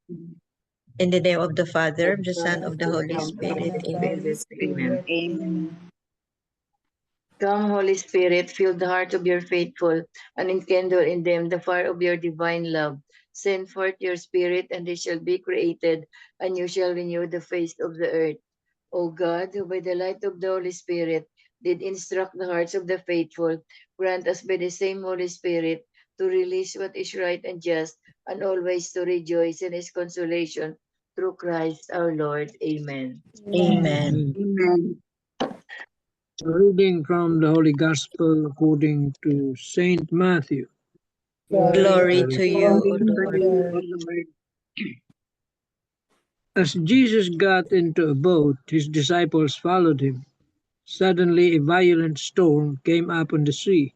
In the name of the Father, of the Son, of the Holy Spirit. Amen. Amen. Amen. Come, Holy Spirit, fill the heart of your faithful and enkindle in them the fire of your divine love. Send forth your Spirit, and they shall be created, and you shall renew the face of the earth. O God, who by the light of the Holy Spirit did instruct the hearts of the faithful, grant us by the same Holy Spirit to release what is right and just, and always to rejoice in his consolation through Christ our Lord. Amen. Amen. Amen. A reading from the Holy Gospel according to Saint Matthew. Glory to you, Glory O to Lord. you, O Lord. As Jesus got into a boat, his disciples followed him. Suddenly a violent storm came up on the sea,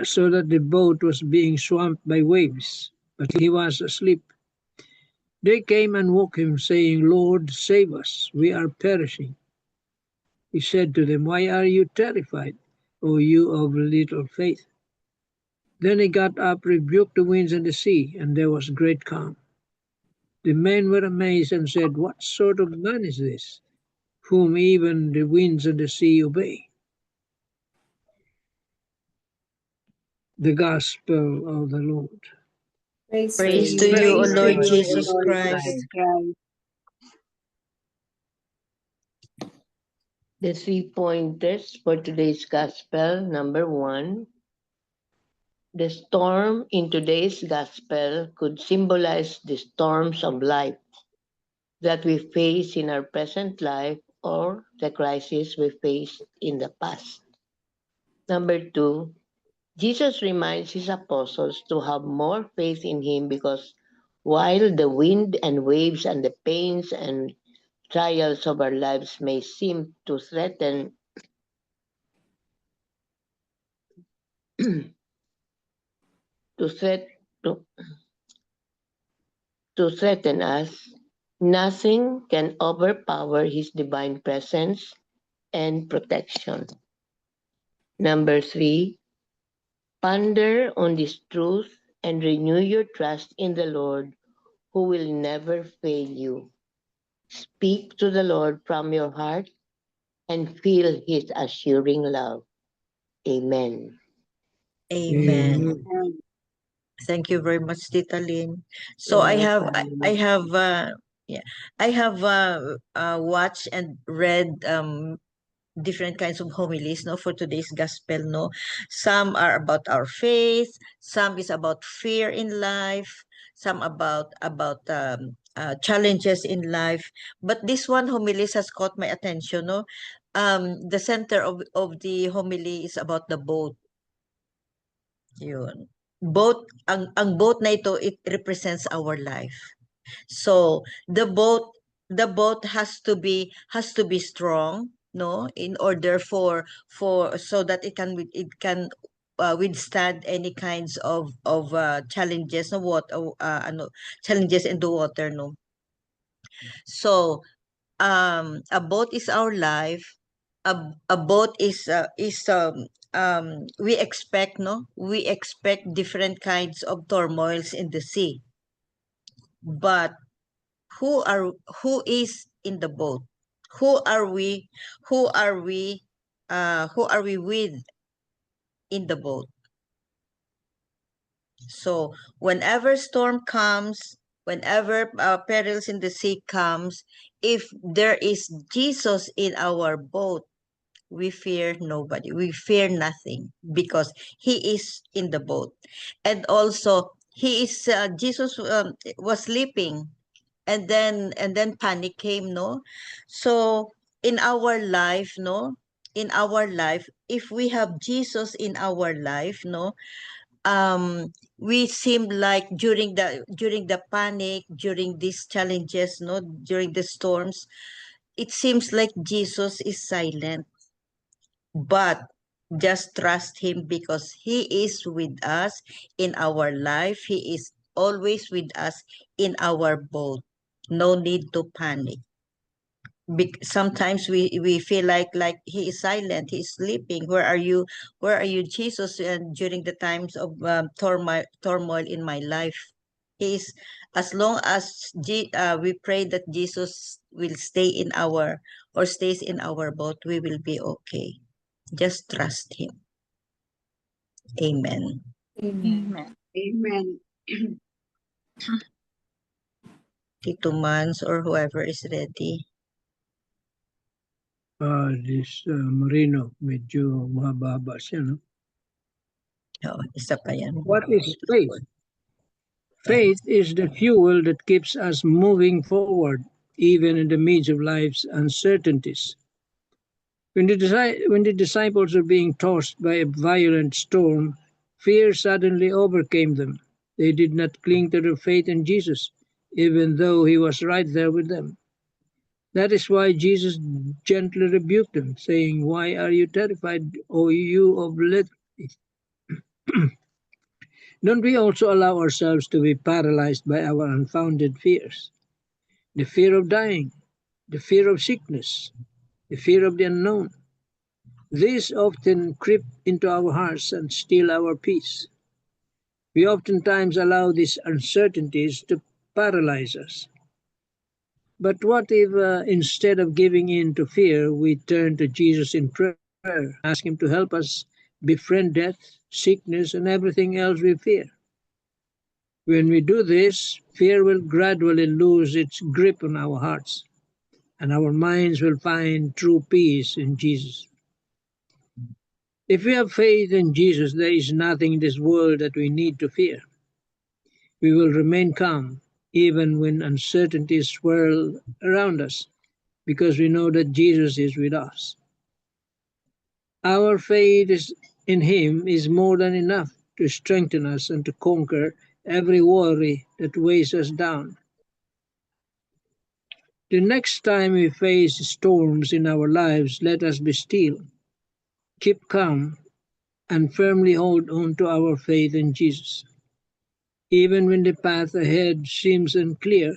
so that the boat was being swamped by waves, but he was asleep. They came and woke him, saying, "Lord, save us, we are perishing." He said to them, "Why are you terrified, O you of little faith?" Then he got up, rebuked the winds and the sea, and there was great calm. The men were amazed and said, "What sort of man is this, whom even the winds and the sea obey?" The Gospel of the Lord. Praise to Praise you, O to Lord you, O Jesus Lord Christ. Jesus Christ. The 3 pointers for today's Gospel. Number 1, the storm in today's Gospel could symbolize the storms of life that we face in our present life or the crisis we faced in the past. Number 2, Jesus reminds his apostles to have more faith in him because while the wind and waves and the pains and trials of our lives may seem to threaten to threat to, to threaten us, nothing can overpower his divine presence and protection. Number 3, ponder on this truth and renew your trust in the Lord who will never fail you. Speak to the Lord from your heart and feel his assuring love. Amen. Amen. Amen. Thank you very much, Tita Lynn. So I have watched and read different kinds of homilies, no, for today's gospel, no. Some are about our faith, some is about fear in life, some about challenges in life. But this one homilies has caught my attention, no. The center of the homily is about the boat. Yun. Boat, ang boat na ito, it represents our life. So the boat has to be strong, no, in order for so that it can withstand any kinds of challenges, no, what challenges in the water, no. So a boat is our life. A boat is we expect, no, we expect different kinds of turmoils in the sea, but who are who is in the boat? Who are we? Who are we? Who are we with in the boat? So whenever storm comes, whenever perils in the sea comes, if there is Jesus in our boat, we fear nobody. We fear nothing because he is in the boat, and also he is Jesus was sleeping, and then panic came, no. So in our life, no, in our life, if we have Jesus in our life, no, we seem like during the panic, during these challenges, no, during the storms, it seems like Jesus is silent, but just trust him because he is with us in our life. He is always with us in our boat. No need to panic. Sometimes we feel like he is silent, he is sleeping. Where are you, Jesus? And during the times of turmoil in my life, He is, as long as we pray that Jesus will stay in our, or stays in our boat, we will be okay. Just trust him. Amen. Amen. Amen. Tito Mans or whoever is ready. This Marino, medyo mahaba siya, no? Oo, isa pa yan. What is faith? Faith is the fuel that keeps us moving forward, even in the midst of life's uncertainties. When the disciples were being tossed by a violent storm, fear suddenly overcame them. They did not cling to their faith in Jesus, even though he was right there with them. That is why Jesus gently rebuked them, saying, "Why are you terrified, O you of little faith?" Don't we also allow ourselves to be paralyzed by our unfounded fears? The fear of dying, the fear of sickness, the fear of the unknown. These often creep into our hearts and steal our peace. We oftentimes allow these uncertainties to paralyze us. But what if instead of giving in to fear, we turn to Jesus in prayer, ask Him to help us befriend death, sickness, and everything else we fear? When we do this, fear will gradually lose its grip on our hearts, and our minds will find true peace in Jesus. If we have faith in Jesus, there is nothing in this world that we need to fear. We will remain calm even when uncertainties swirl around us, because we know that Jesus is with us. Our faith in Him is more than enough to strengthen us and to conquer every worry that weighs us down. The next time we face storms in our lives, let us be still, keep calm, and firmly hold on to our faith in Jesus. Even when the path ahead seems unclear,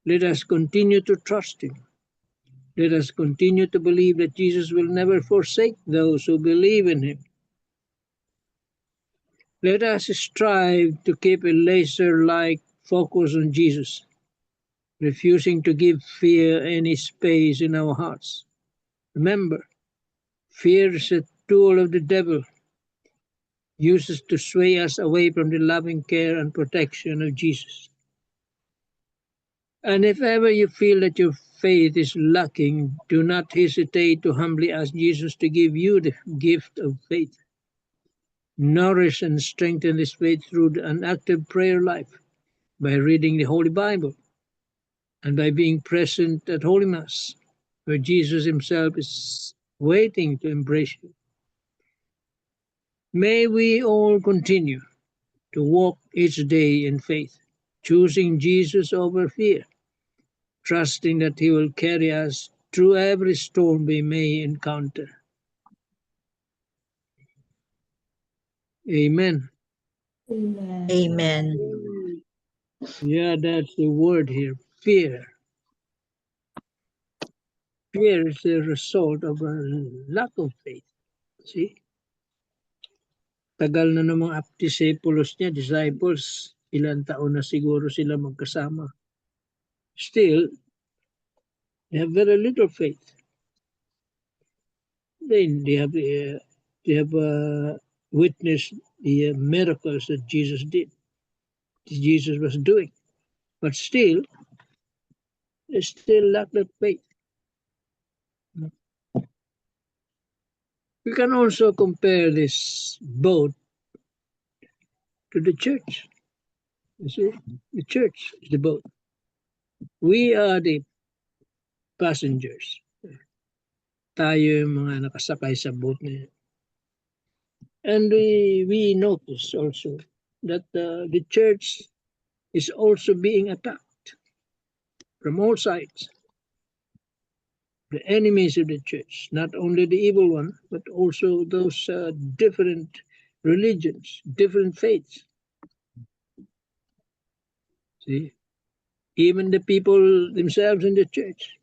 let us continue to trust Him. Let us continue to believe that Jesus will never forsake those who believe in Him. Let us strive to keep a laser-like focus on Jesus, refusing to give fear any space in our hearts. Remember, fear is a tool of the devil, uses to sway us away from the loving care and protection of Jesus. And if ever you feel that your faith is lacking, do not hesitate to humbly ask Jesus to give you the gift of faith. Nourish and strengthen this faith through an active prayer life, by reading the Holy Bible, and by being present at Holy Mass, where Jesus Himself is waiting to embrace you. May we all continue to walk each day in faith, choosing Jesus over fear, trusting that He will carry us through every storm we may encounter. Amen. Amen. Amen. Amen. Yeah, that's the word here, fear. Fear is the result of a lack of faith. See? Tagal na ng mga disciples niya, disciples, ilang taon na siguro sila magkasama. Still, they have very little faith. They have witnessed the miracles that Jesus did, that Jesus was doing, but still, they still lack that faith. We can also compare this boat to the church. You see, the church is the boat. We are the passengers. Tayo yung mga nakasakay sa boat na yun. And we notice also that the church is also being attacked from all sides. The enemies of the church, not only the evil one, but also those different religions, different faiths. See, even the people themselves in the church,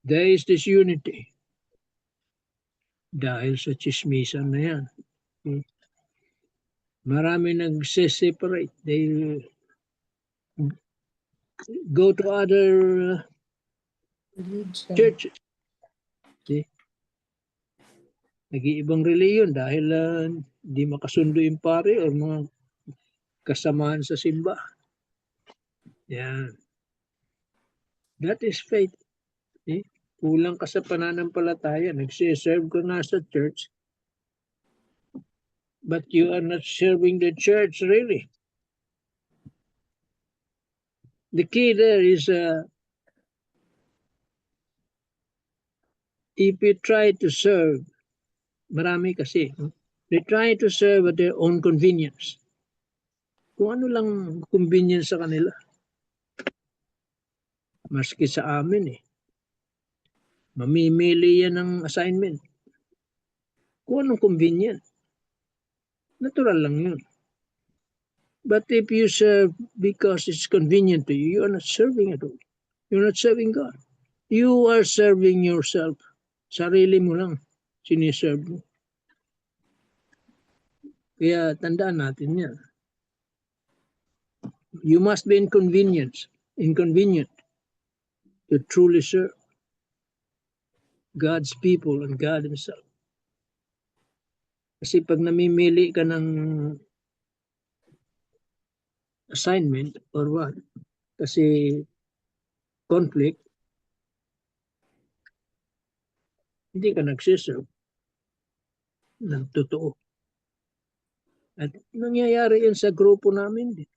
there is this unity. Dahil sa chismisan na yan. Marami nagse-separate. They go to other Religion. churches. See? Nag-iibang reliyon dahil di makasundo yung pare o mga kasamaan sa simba. Yan. That is faith. See? Kulang ka sa pananampalataya. Nagsiserve ka nga sa church. But you are not serving the church really. The key there is if you try to serve, marami kasi, they try to serve at their own convenience. Kung ano lang convenience sa kanila. Maski sa amin mamimili yan ng assignment. Kung anong convenient. Natural lang yun. But if you serve because it's convenient to you, you are not serving at all. You're not serving God. You are serving yourself. Sarili mo lang siniserve mo. Kaya tandaan natin yan. You must be inconvenient to truly serve God's people and God Himself. Kasi pag namimili ka ng assignment or what, kasi conflict, hindi ka nagsiserve ng totoo. At nangyayari yan sa grupo namin din.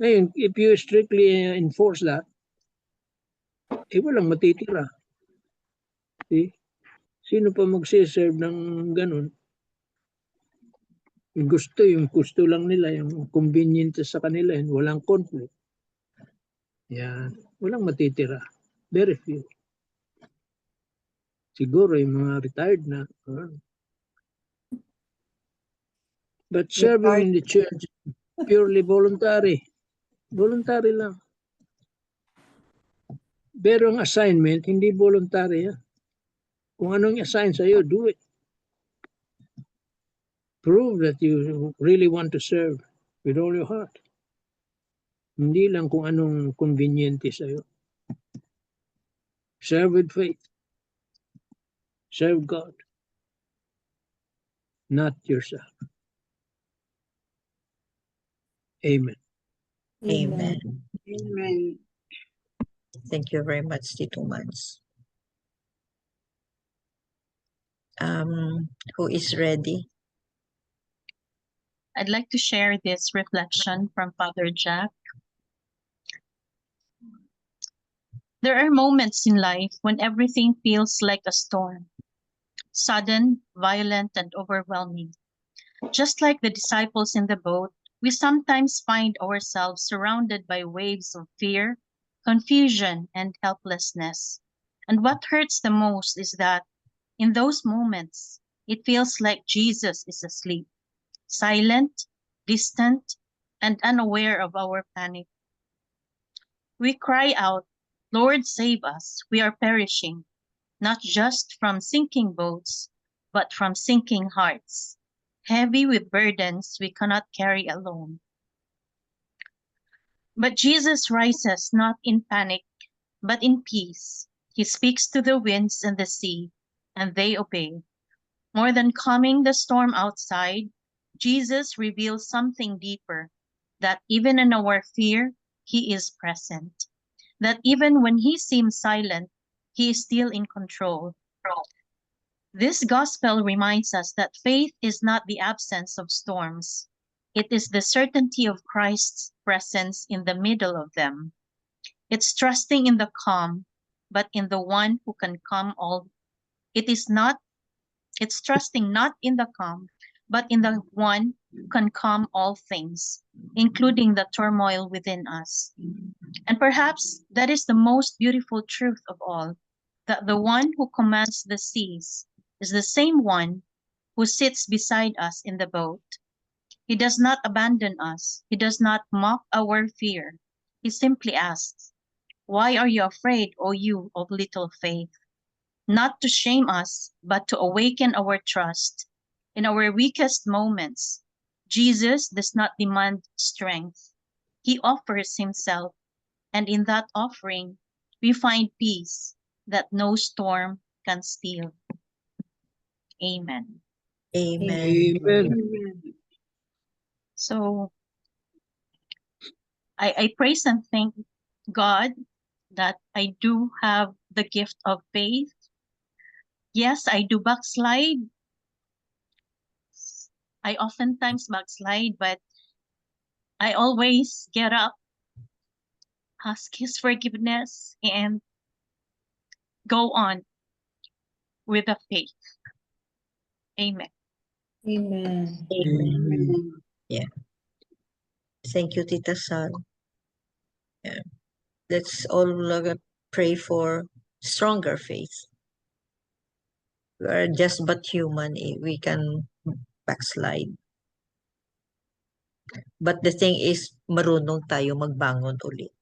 Ngayon, if you strictly enforce that, walang matitira. See? Sino pa magsiserve ng ganun? Yung gusto lang nila, yung convenient sa kanila, yun, walang conflict. Yan, walang matitira. Very few. Siguro yung mga retired na. But serving in the church, purely voluntary. Voluntary lang. Pero ang assignment, hindi voluntary yan. Kung anong assign sa'yo, do it. Prove that you really want to serve with all your heart. Hindi lang kung anong conveniente sa'yo. Serve with faith. Serve God. Not yourself. Amen. Amen. Amen. Thank you very much, Tito Mans. Who is ready? I'd like to share this reflection from Father Jack. There are moments in life when everything feels like a storm, sudden, violent, and overwhelming. Just like the disciples in the boat, we sometimes find ourselves surrounded by waves of fear, confusion, and helplessness. And what hurts the most is that in those moments, it feels like Jesus is asleep, silent, distant, and unaware of our panic. We cry out, "Lord, save us, we are perishing," not just from sinking boats, but from sinking hearts, heavy with burdens we cannot carry alone. But Jesus rises not in panic, but in peace. He speaks to the winds and the sea, and they obey. More than calming the storm outside, Jesus reveals something deeper, that even in our fear, He is present. That even when He seems silent, He is still in control. This gospel reminds us that faith is not the absence of storms. It is the certainty of Christ's presence in the middle of them. It's trusting in the calm, but in the one who can calm all. It's trusting not in the calm, but in the one who can calm all things, including the turmoil within us. And perhaps that is the most beautiful truth of all, that the one who commands the seas is the same one who sits beside us in the boat. He does not abandon us. He does not mock our fear. He simply asks, "Why are you afraid, O you of little faith?" Not to shame us, but to awaken our trust In our weakest moments, Jesus does not demand strength. He offers himself, and in that offering, we find peace that no storm can steal. Amen. Amen. Amen. So I praise and thank God that I do have the gift of faith. Yes, I do backslide. I oftentimes backslide, but I always get up, ask His forgiveness, and go on with the faith. Amen. Amen. Amen. Thank you, Tita Sal. Yeah. Let's all pray for stronger faith. We are just but human. We can backslide. But the thing is, marunong tayo magbangon ulit.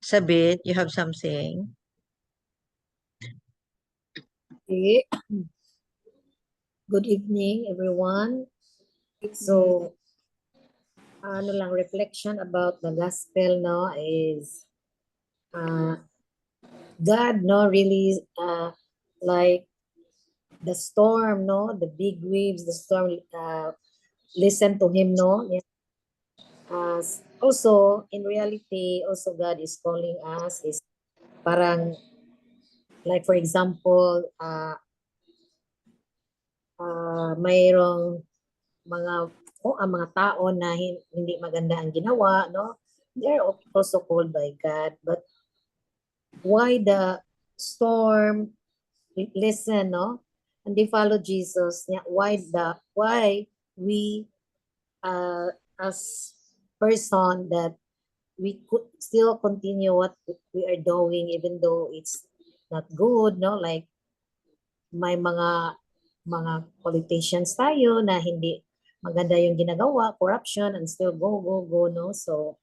Sabit, you have something? Okay. Good evening, everyone. So, ano lang, reflection about the gospel, no, is God, no, really, like the storm, no, the big waves, the storm, listen to Him, no. Yeah. Also, in reality, also God is calling us, is parang, like for example, mayroong mga tao na hindi maganda ang ginawa, no? They're also called by God. But why the storm? Listen, no? And they follow Jesus. Why we as person that we could still continue what we are doing even though it's not good, no? Like may mga politicians tayo na hindi maganda yung ginagawa, corruption, and still go, no? So,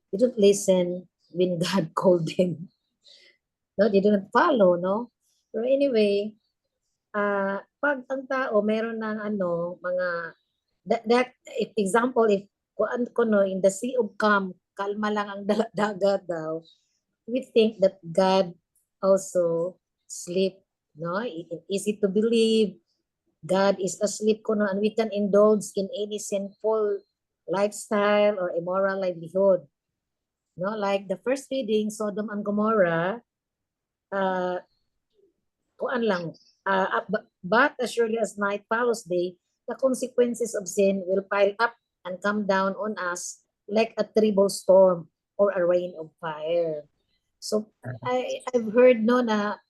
they don't listen when God called them. No, they don't follow, no? Pero anyway, pag ang tao meron ng if example, if no, in the sea of calm, kalma lang ang dagat daw, we think that God also sleep, no? Easy to believe God is asleep kuno, and we can indulge in any sinful lifestyle or immoral livelihood. No, like the first reading, Sodom and Gomorrah, but as surely as night follows day, the consequences of sin will pile up and come down on us like a terrible storm or a rain of fire. So I've heard no na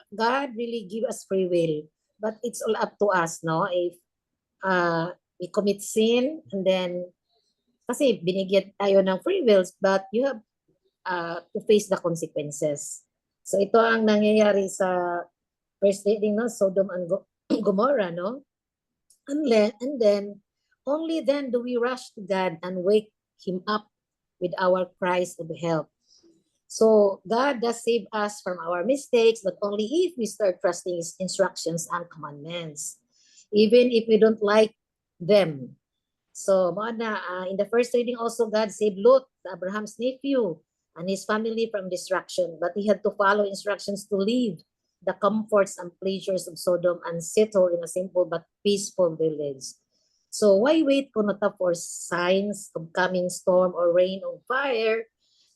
God really give us free will, but it's all up to us, no? If we commit sin, and then kasi binigyan tayo ng free wills, but you have to face the consequences. So ito ang nangyayari sa first reading, no? Sodom and Gomorrah, no? And then only then do we rush to God and wake Him up with our cries of help. So God does save us from our mistakes, but only if we start trusting His instructions and commandments, even if we don't like them. So in the first reading also, God saved Lot, Abraham's nephew, and his family from destruction, but he had to follow instructions to leave the comforts and pleasures of Sodom and settle in a simple but peaceful village. So why wait kunota for signs of coming storm or rain or fire?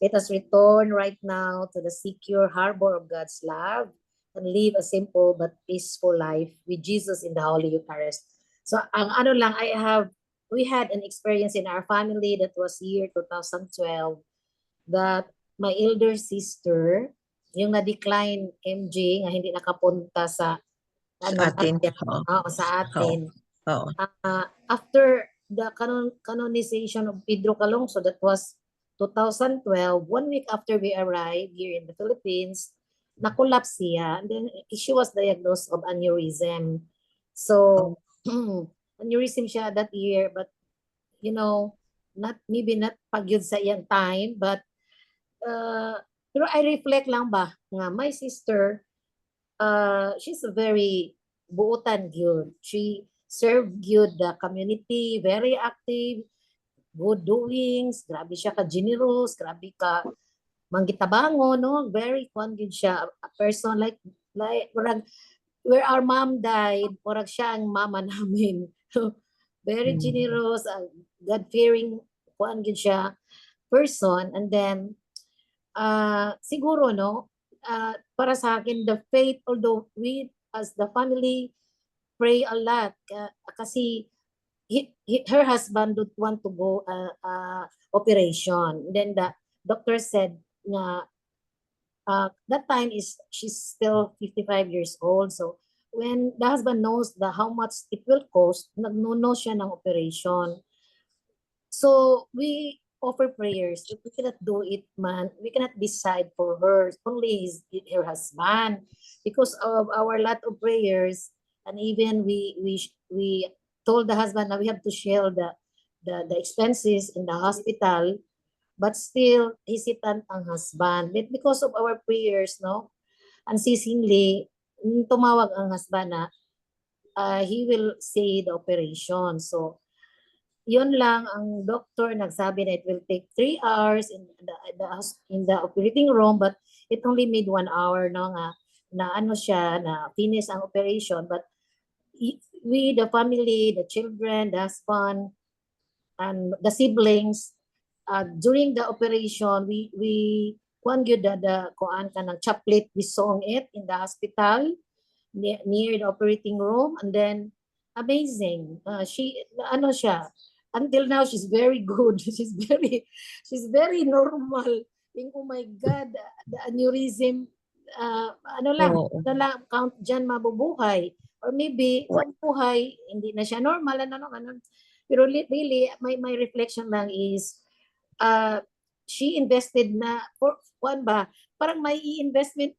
Let us return right now to the secure harbor of God's love and live a simple but peaceful life with Jesus in the Holy Eucharist. So we had an experience in our family that was year 2012 that my elder sister, yung na-decline MJ, nga hindi nakapunta sa atin. sa atin. Oo. After the canonization of Pedro Calongso, that was 2012, 1 week after we arrived here in the Philippines, na-collapse siya. And then she was diagnosed of aneurysm. So, aneurysm siya that year, but maybe not pagyud sa iyang time, but Pero I reflect lang ba nga my sister, she's a very buutan gyud. She served gyud the community, very active, good doings, grabe siya ka generous, grabe ka manggitabango, no? Very kuan gyud siya, a person like murag where our mom died, murag siya ang mama namin. Very Mm. generous, God-fearing kuan gyud siya person. And then siguro no, para sa akin the faith, although we as the family pray a lot kasi her husband would want to go operation. Then the doctor said na that time is she's still 55 years old. So when the husband knows how much it will cost, nagnuno siya ng operation. So we offer prayers. If we cannot do it, man, we cannot decide for her. Only her husband, because of our lot of prayers, and even we told the husband that we have to share the expenses in the hospital, but still hesitant ang husband. But because of our prayers, no, unceasingly tumawag ang husband na he will say the operation. So yun lang ang doctor nagsabi na it will take 3 hours in the operating room, but it only made 1 hour no nga na ano siya na finish ang operation. But we, the family, the children, the husband, and the siblings, during the operation we kuan gyud the kuan kanang chaplet, we sung it in the hospital near the operating room. And then amazing, she ano siya, until now she's very good. she's very normal. Oh my God, the aneurysm, ano lang, Oo. count dyan mabubuhay. Or maybe, mabubuhay, hindi na siya normal, ano. Pero really, my reflection lang is, she invested na, for one ba, parang may investment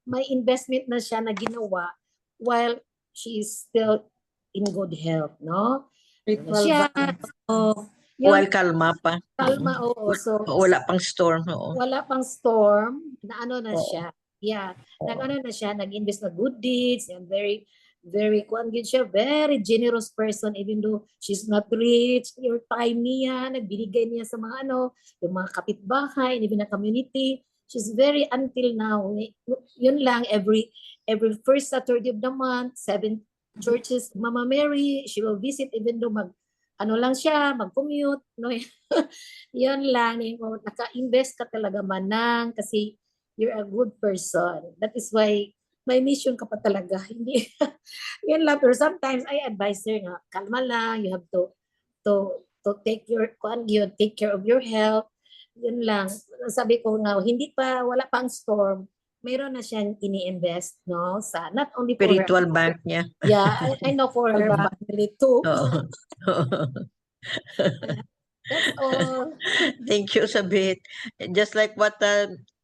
na siya na ginawa while she is still in good health, no? Ritual Siya, balance. While kalma pa. kalma, oo. So, Wala pang storm. Oo. wala pang storm, na ano na Oo. siya. Yeah, Oo. nag-ano na siya, nag-invest na good deeds, and very, very, kuan good siya, very generous person, even though she's not rich. Your time niya, nagbinigay niya sa mga yung mga kapitbahay, even na community. She's very, until now, yun lang, every first Saturday of the month, 7 churches, Mama Mary, she will visit, even though lang siya, mag-commute, no? Yun lang, naka-invest ka talaga manang kasi you're a good person. That is why may mission ka pa talaga. Hindi, yun lang. Pero sometimes I advise her nga, kalma lang, you have to take take care of your health. Yun lang. Sabi ko nga, wala pang storm, mayroon na siyang ini-invest, no? Sa, not only for Spiritual her. bank niya. Yeah, I know for her family too. Oo. That's all. Thank you, Sabit. Just like what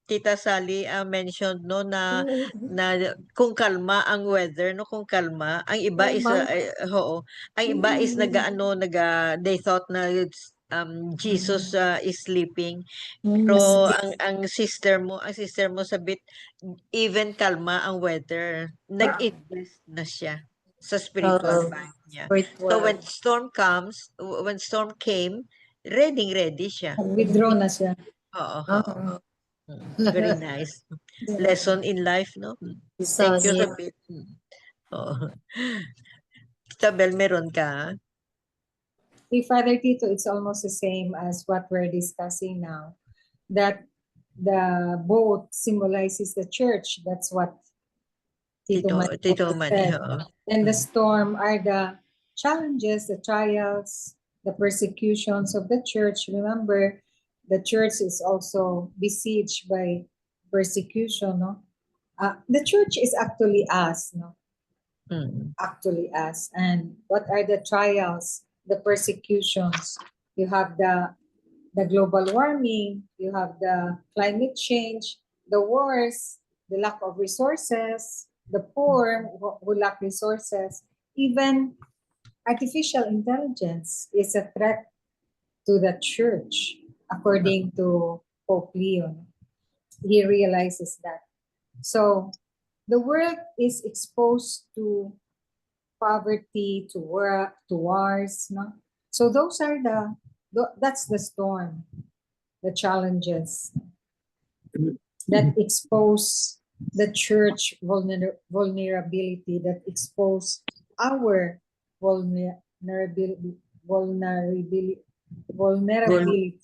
Tita Sally mentioned, no, na kung kalma ang weather, no, kung kalma, ang iba is oo, ang iba is they thought na Jesus is sleeping. Pero ang sister mo Sabit, even kalma ang weather, nag-invest na siya sa spiritual bank niya. So when storm came, ready siya. Withdraw na siya. Oo. Very nice. Lesson in life, no? So, Thank you, yeah. Sabit. Oo. Isabel, meron ka? Hey, Father Tito, it's almost the same as what we're discussing now. That the boat symbolizes the church. That's what Tito Manny, said. oo. And the storm are the challenges, the trials, the persecutions of the church. Remember, the church is also besieged by persecution, no? The church is actually us, no? Actually us. And what are the trials, the persecutions? You have the global warming, you have the climate change, the wars, the lack of resources, the poor who lack resources. Even artificial intelligence is a threat to the church, according to Pope Leo. he realizes that. So the world is exposed to poverty, to work, to wars, no? So those are that's the storm, the challenges that expose the church vulnerability, that expose our vulnerability, vulnerability, vulnerability.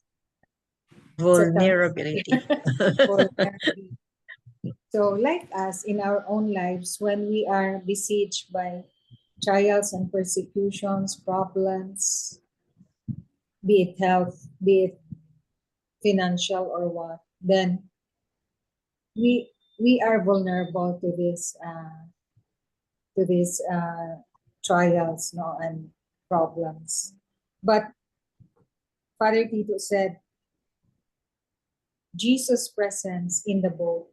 Vulnerability. vulnerability. So, like us in our own lives, when we are besieged by trials and persecutions, problems, be it health, be it financial or what, then we are vulnerable to these trials, no, and problems. But Father Tito said, Jesus' presence in the boat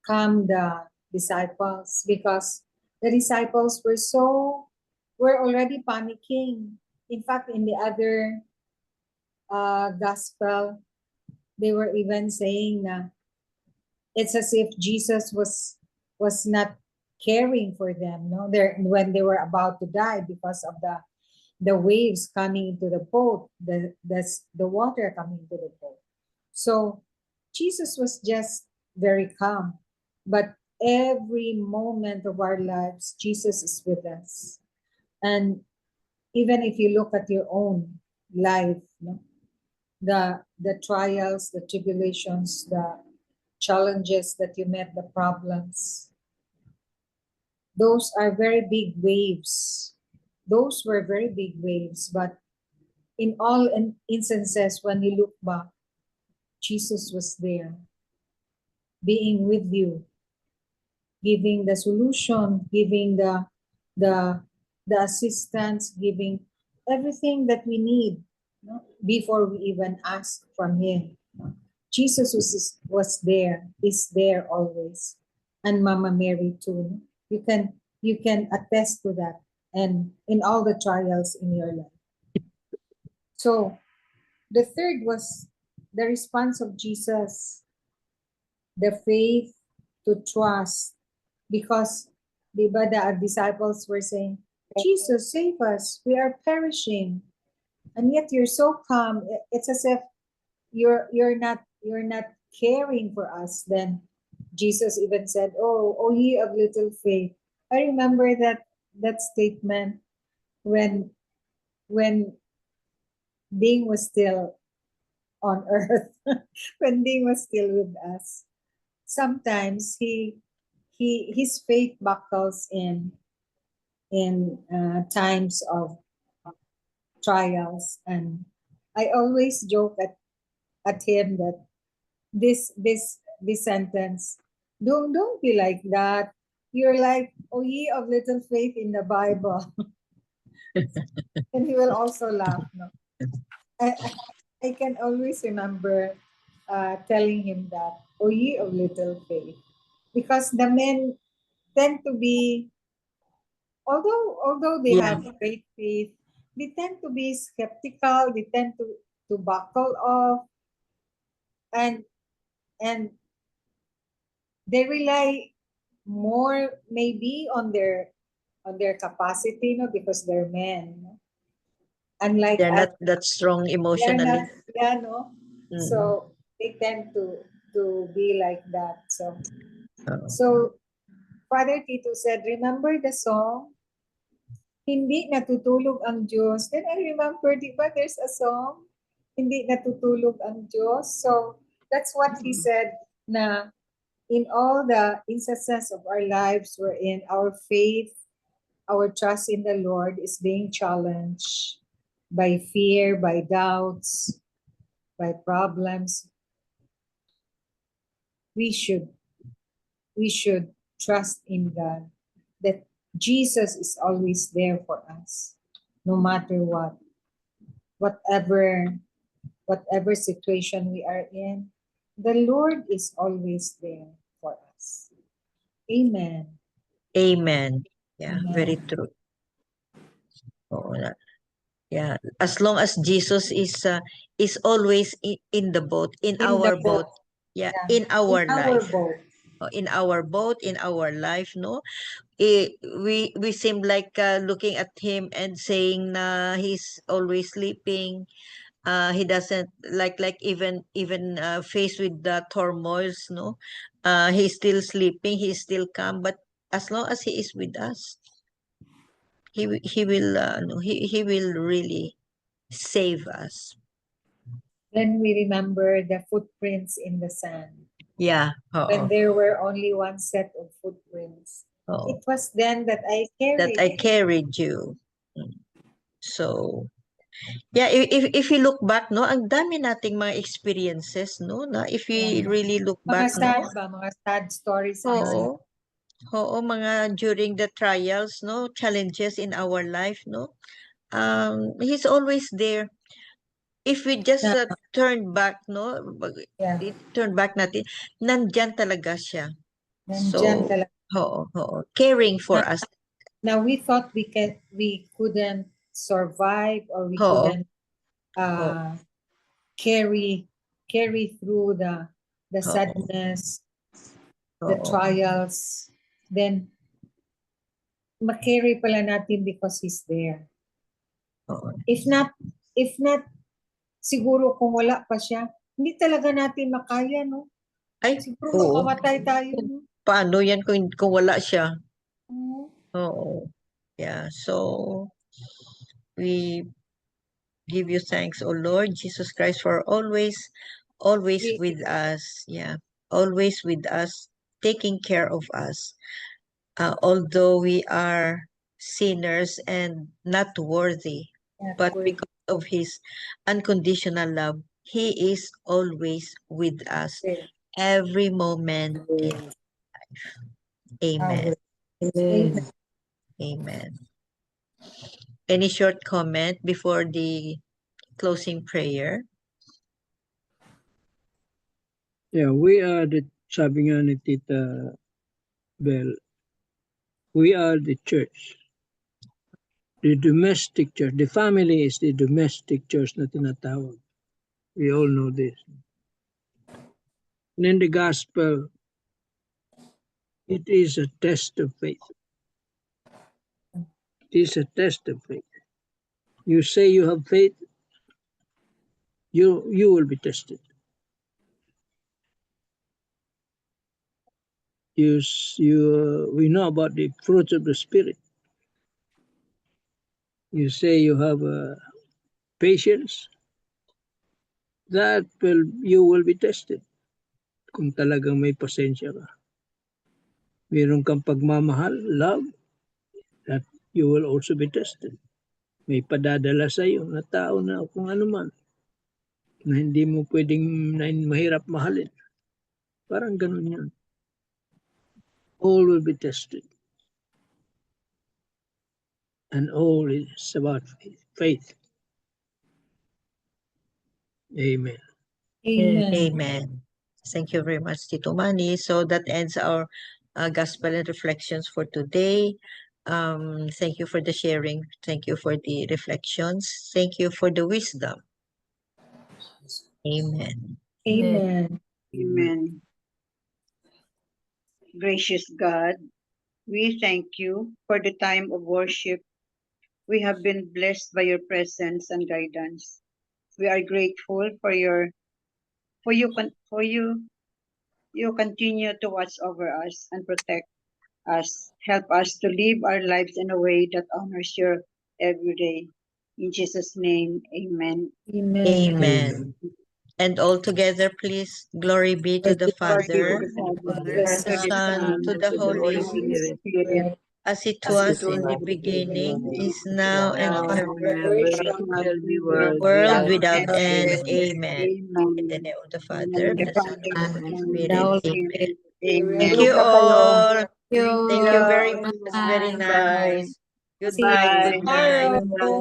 calmed the disciples because the disciples were already panicking. In fact, in the other gospel, they were even saying that it's as if Jesus was not caring for them, no, when they were about to die because of the waves coming into the boat, the water coming into the boat. So Jesus was just very calm, but every moment of our lives, Jesus is with us. And even if you look at your own life, no, the trials, the tribulations, the challenges that you met, the problems, those are very big waves. Those were very big waves, but in all instances, when you look back, Jesus was there, being with you, giving the solution, giving the assistance, giving everything that we need, no, before we even ask from him. Jesus was there, is there always, and Mama Mary too. You can attest to that, and in all the trials in your life. So the third was the response of Jesus, the faith to trust, because the disciples were saying, Jesus, save us, we are perishing. And yet you're so calm. It's as if you're not caring for us. Then Jesus even said, oh ye of little faith. I remember that statement when Ding was still on earth, when Ding was still with us. Sometimes his faith buckles in times of trials, and I always joke at him that this sentence, don't be like that. You're like, oh ye of little faith in the Bible. And he will also laugh. No, I can always remember telling him that, oh ye of little faith, because the men tend to be, although they Yeah. have great faith, they tend to be skeptical. They tend to buckle off, and they rely more maybe on their capacity, no, because they're men. No? Unlike They're us, not that strong they're emotionally. not, yeah, no. Mm. So they tend to be like that. Oo. So Father Tito said, remember the song? Hindi natutulog ang Diyos. Then I remember, di ba, there's a song, hindi natutulog ang Diyos. So that's what he said, na in all the instances of our lives wherein our faith, our trust in the Lord is being challenged by fear, by doubts, by problems, we should trust in God, that Jesus is always there for us, no matter what, whatever situation we are in, the Lord is always there for us. Amen. Amen. Yeah, Amen. very true. Oo na. Yeah, as long as Jesus is always in the boat, in In our the boat. boat, Yeah, Yeah, in our in our life. boat. In our boat, in our life, no? We seem like looking at him and saying na he's always sleeping. He doesn't like even faced with the turmoils, no? He's still sleeping, he's still calm, but as long as he is with us, he will no, he will really save us. Then we remember the footprints in the sand. Yeah. When there were only one set of footprints. Oo. It was then that I That carried I carried you. So, yeah, if you look back, no, ang dami nating mga experiences, no, na if we really look mga back, sad no, ba, mga sad stories. ang oo, oo, mga during the trials, no, challenges in our life, no, he's always there. If we just turn back, no, Yeah. turn back natin, nandyan talaga siya. Nandyan So, talaga. oo, caring for us. Now we thought we couldn't survive or we Oo. couldn't carry through the Oo. sadness, the Oo. trials. Then ma-carry pala natin because he's there. Oo. If not siguro kung wala pa siya, hindi talaga natin makaya, no? Ay, Siguro oo. mamamatay tayo, no? Paano yan kung wala siya? Oo. Oo. Yeah, so we give you thanks, O Lord Jesus Christ, for always with us. Yeah, always with us, taking care of us. Although we are sinners and not worthy, but because of His unconditional love, He is always with us every moment in life. Amen. Amen. Any short comment before the closing prayer? Yeah, we are sabi nga ni Tita Bell, we are the church. The domestic church. The family is the domestic church na tinatawag. We all know this. And in the gospel, it is a test of faith. It is a test of faith. You say you have faith, you will be tested. We know about the fruits of the Spirit. You say you have patience, you will be tested. Kung talagang may pasensya ka. Meron kang pagmamahal, love, that you will also be tested. May padadala sa iyo na tao na kung ano man, na hindi mo pwedeng mahirap mahalin. Parang ganun yan. All will be tested. And all is about faith. Amen. Amen. Amen. Thank you very much, Tito Manny. So that ends our gospel and reflections for today. Thank you for the sharing. Thank you for the reflections. Thank you for the wisdom. Amen. Amen. Amen. Gracious God, we thank you for the time of worship. We have been blessed by your presence and guidance. We are grateful for you continue to watch over us and protect us. Help us to live our lives in a way that honors you every day. In Jesus' name, amen. Amen. Amen. And all together, please, glory be to the Father, To the Son, to the Holy Spirit, as it was in the beginning, is now, and forever, world without end. Amen. In the name of the Father, the Son, and the Holy Spirit. Amen. Thank you all. Thank you very much. Very nice. Goodbye. See you Good night. tomorrow.